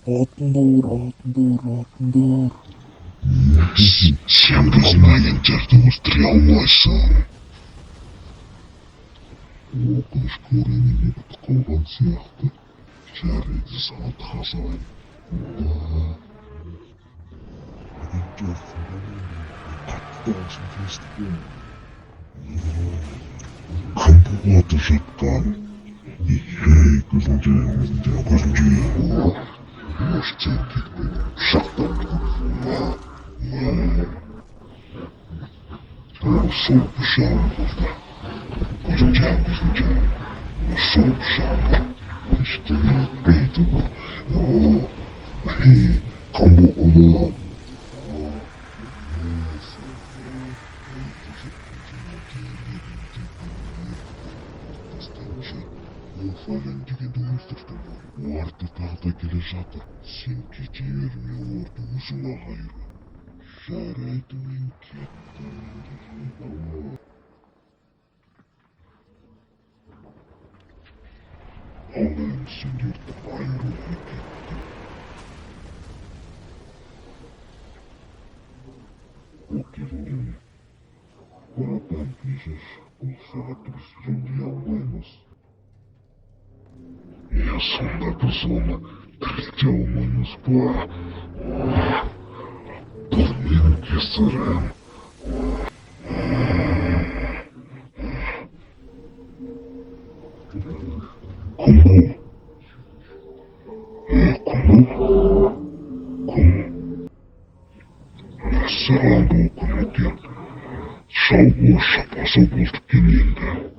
Алтын бауыр, алтын бауыр, алтын бауыр. Сен білмегендерді өлтіре алмайсың. Өкінішке орай мен бітіп қалған сияқты. Жарайды, саған тазалаймын. Қатты даусың естіген. Кім болады жатқан? Ей, көзіңде. Өштен кетпен, шақтан тұрып. Сол пышағым болды. Көзіңде. Сол пышағым. Ештеңе етпейді бұл. Кім болды? Фален дегенді өлтірдім. Оларды тағы да келе жатыр. Сен кете берме, оларды өзіңе қайыр. Жарайды, мен кеттім. Ал мен сендерді айыруға кеттім. Бұл кезінде барабан кезеш болса біз жөндей алмаймыз. Sonunda biz onu tırıkça olmamız var. Bu benim keserim. Kumu. Nasıl oldu o konuda? Şavbu şapası bulduk gelinde.